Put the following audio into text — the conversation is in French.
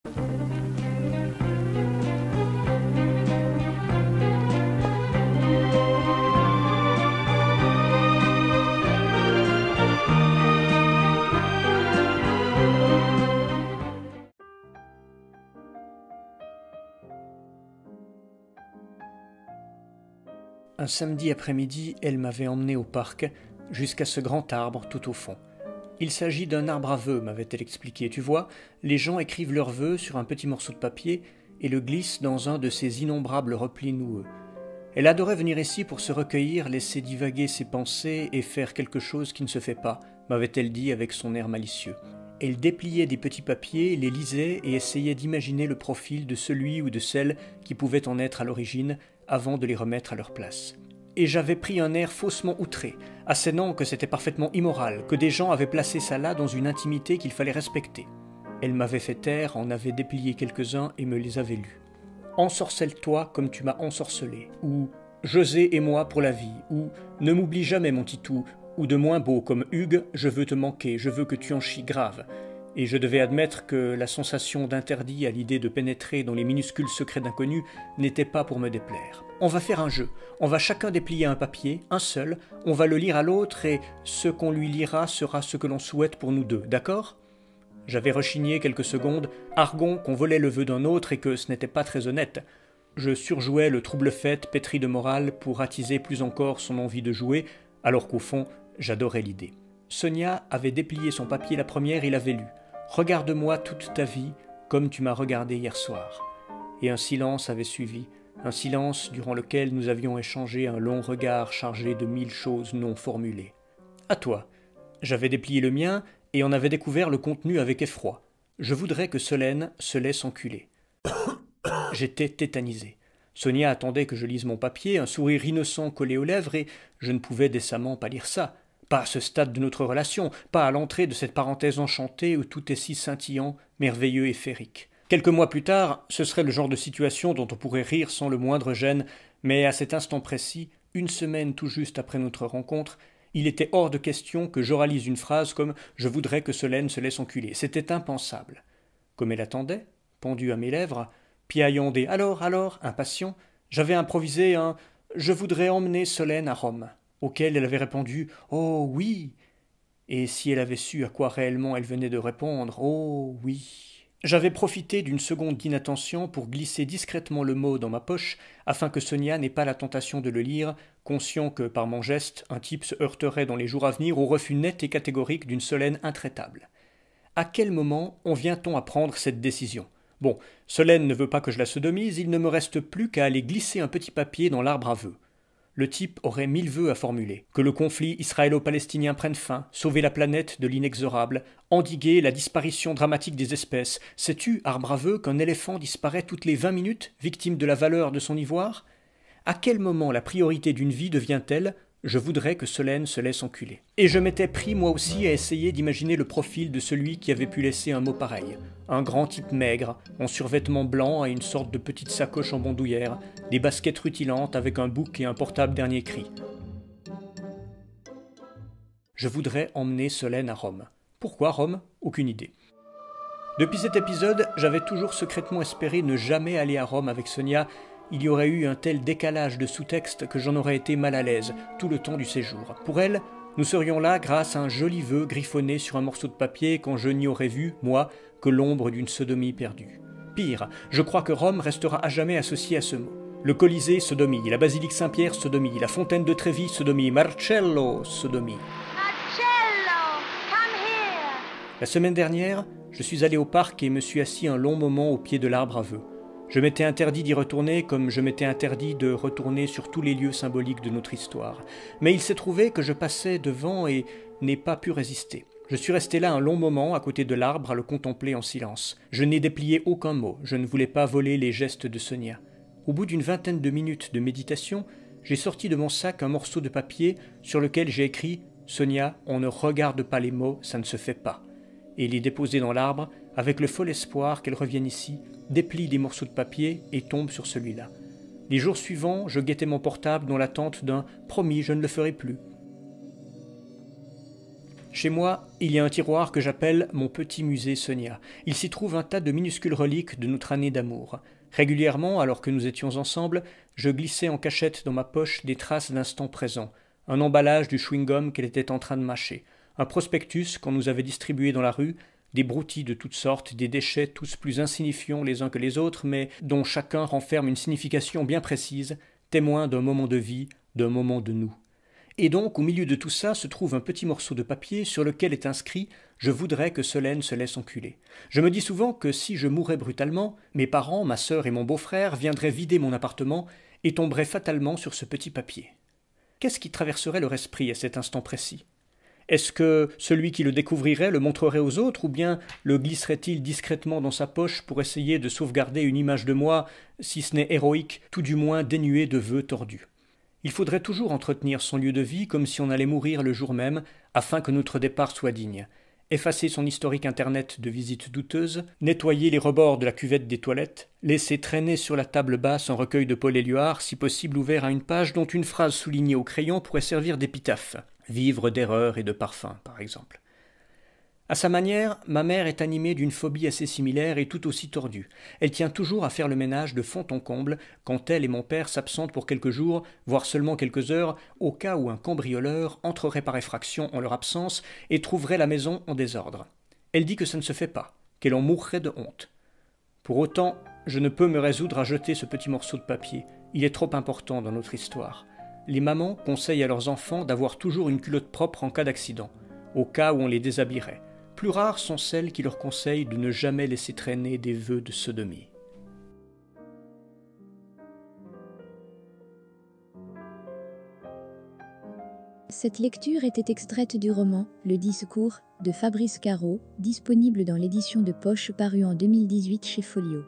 Un samedi après-midi, elle m'avait emmené au parc, jusqu'à ce grand arbre tout au fond. Il s'agit d'un arbre à vœux, m'avait-elle expliqué. Tu vois, les gens écrivent leurs vœux sur un petit morceau de papier et le glissent dans un de ces innombrables replis noueux. Elle adorait venir ici pour se recueillir, laisser divaguer ses pensées et faire quelque chose qui ne se fait pas, m'avait-elle dit avec son air malicieux. Elle dépliait des petits papiers, les lisait et essayait d'imaginer le profil de celui ou de celle qui pouvait en être à l'origine avant de les remettre à leur place. Et j'avais pris un air faussement outré, assénant que c'était parfaitement immoral, que des gens avaient placé ça là dans une intimité qu'il fallait respecter. Elle m'avait fait taire, en avait déplié quelques-uns et me les avait lus. « Ensorcelle-toi comme tu m'as ensorcelé » ou « José et moi pour la vie » ou « Ne m'oublie jamais mon titou » ou de moins beau comme Hugues « Je veux te manquer, je veux que tu en chies grave » et je devais admettre que la sensation d'interdit à l'idée de pénétrer dans les minuscules secrets d'inconnus n'était pas pour me déplaire. On va faire un jeu, on va chacun déplier un papier, un seul, on va le lire à l'autre et ce qu'on lui lira sera ce que l'on souhaite pour nous deux, d'accord ? J'avais rechigné quelques secondes, argon qu'on volait le vœu d'un autre et que ce n'était pas très honnête. Je surjouais le trouble-fête pétri de morale pour attiser plus encore son envie de jouer, alors qu'au fond, j'adorais l'idée. Sonia avait déplié son papier la première et l'avait lu. « Regarde-moi toute ta vie, comme tu m'as regardé hier soir. » Et un silence avait suivi, un silence durant lequel nous avions échangé un long regard chargé de 1000 choses non formulées. « À toi. » J'avais déplié le mien et en avait découvert le contenu avec effroi. « Je voudrais que Solène se laisse enculer. » J'étais tétanisé. Sonia attendait que je lise mon papier, un sourire innocent collé aux lèvres, et je ne pouvais décemment pas lire ça. Pas à ce stade de notre relation, pas à l'entrée de cette parenthèse enchantée où tout est si scintillant, merveilleux et féerique. Quelques mois plus tard, ce serait le genre de situation dont on pourrait rire sans le moindre gêne, mais à cet instant précis, une semaine tout juste après notre rencontre, il était hors de question que j'oralise une phrase comme « Je voudrais que Solène se laisse enculer ». C'était impensable. Comme elle attendait, pendue à mes lèvres, piaillant des « alors », impatient, j'avais improvisé un « Je voudrais emmener Solène à Rome ». Auquel elle avait répondu « Oh oui !» Et si elle avait su à quoi réellement elle venait de répondre « Oh oui !» J'avais profité d'une seconde d'inattention pour glisser discrètement le mot dans ma poche afin que Sonia n'ait pas la tentation de le lire, conscient que, par mon geste, un type se heurterait dans les jours à venir au refus net et catégorique d'une Solène intraitable. À quel moment en vient-on à prendre cette décision ? Bon, Solène ne veut pas que je la sodomise, il ne me reste plus qu'à aller glisser un petit papier dans l'arbre à vœux. Le type aurait 1000 vœux à formuler. Que le conflit israélo-palestinien prenne fin, sauver la planète de l'inexorable, endiguer la disparition dramatique des espèces. Sais-tu, arbre à vœux, qu'un éléphant disparaît toutes les 20 minutes, victime de la valeur de son ivoire ? À quel moment la priorité d'une vie devient-elle « Je voudrais que Solène se laisse enculer ». Et je m'étais pris moi aussi à essayer d'imaginer le profil de celui qui avait pu laisser un mot pareil. Un grand type maigre, en survêtement blanc et une sorte de petite sacoche en bandoulière, des baskets rutilantes avec un bouc et un portable dernier cri. Je voudrais emmener Solène à Rome. Pourquoi Rome ? Aucune idée. Depuis cet épisode, j'avais toujours secrètement espéré ne jamais aller à Rome avec Sonia. Il y aurait eu un tel décalage de sous-texte que j'en aurais été mal à l'aise tout le temps du séjour. Pour elle, nous serions là grâce à un joli vœu griffonné sur un morceau de papier quand je n'y aurais vu, moi, que l'ombre d'une sodomie perdue. Pire, je crois que Rome restera à jamais associée à ce mot. Le Colisée, sodomie, la basilique Saint-Pierre, sodomie, la fontaine de Trévis, sodomie, Marcello, sodomie. Marcello, come here. La semaine dernière, je suis allé au parc et me suis assis un long moment au pied de l'arbre à vœux. Je m'étais interdit d'y retourner comme je m'étais interdit de retourner sur tous les lieux symboliques de notre histoire. Mais il s'est trouvé que je passais devant et n'ai pas pu résister. Je suis resté là un long moment à côté de l'arbre à le contempler en silence. Je n'ai déplié aucun mot, je ne voulais pas voler les gestes de Sonia. Au bout d'une vingtaine de minutes de méditation, j'ai sorti de mon sac un morceau de papier sur lequel j'ai écrit « Sonia, on ne regarde pas les mots, ça ne se fait pas ». Et l'ai déposé dans l'arbre avec le fol espoir qu'elle revienne ici, déplie des morceaux de papier et tombe sur celui-là. Les jours suivants, je guettais mon portable dans l'attente d'un « promis, je ne le ferai plus ». Chez moi, il y a un tiroir que j'appelle mon petit musée Sonia. Il s'y trouve un tas de minuscules reliques de notre année d'amour. Régulièrement, alors que nous étions ensemble, je glissais en cachette dans ma poche des traces d'instants présents. Un emballage du chewing-gum qu'elle était en train de mâcher, un prospectus qu'on nous avait distribué dans la rue, des broutilles de toutes sortes, des déchets tous plus insignifiants les uns que les autres, mais dont chacun renferme une signification bien précise, témoin d'un moment de vie, d'un moment de nous. Et donc, au milieu de tout ça, se trouve un petit morceau de papier sur lequel est inscrit « Je voudrais que Solène se laisse enculer ». Je me dis souvent que si je mourais brutalement, mes parents, ma sœur et mon beau-frère viendraient vider mon appartement et tomberaient fatalement sur ce petit papier. Qu'est-ce qui traverserait leur esprit à cet instant précis? Est-ce que celui qui le découvrirait le montrerait aux autres, ou bien le glisserait-il discrètement dans sa poche pour essayer de sauvegarder une image de moi, si ce n'est héroïque, tout du moins dénuée de vœux tordus? Il faudrait toujours entretenir son lieu de vie comme si on allait mourir le jour même, afin que notre départ soit digne. Effacer son historique internet de visites douteuses, nettoyer les rebords de la cuvette des toilettes, laisser traîner sur la table basse un recueil de Paul Éluard, si possible ouvert à une page dont une phrase soulignée au crayon pourrait servir d'épitaphe. Vivre d'erreurs et de parfums, par exemple. À sa manière, ma mère est animée d'une phobie assez similaire et tout aussi tordue. Elle tient toujours à faire le ménage de fond en comble quand elle et mon père s'absentent pour quelques jours, voire seulement quelques heures, au cas où un cambrioleur entrerait par effraction en leur absence et trouverait la maison en désordre. Elle dit que ça ne se fait pas, qu'elle en mourrait de honte. Pour autant, je ne peux me résoudre à jeter ce petit morceau de papier. Il est trop important dans notre histoire. Les mamans conseillent à leurs enfants d'avoir toujours une culotte propre en cas d'accident, au cas où on les déshabillerait. Plus rares sont celles qui leur conseillent de ne jamais laisser traîner des vœux de sodomie. Cette lecture était extraite du roman Le Discours de Fabrice Caro, disponible dans l'édition de poche parue en 2018 chez Folio.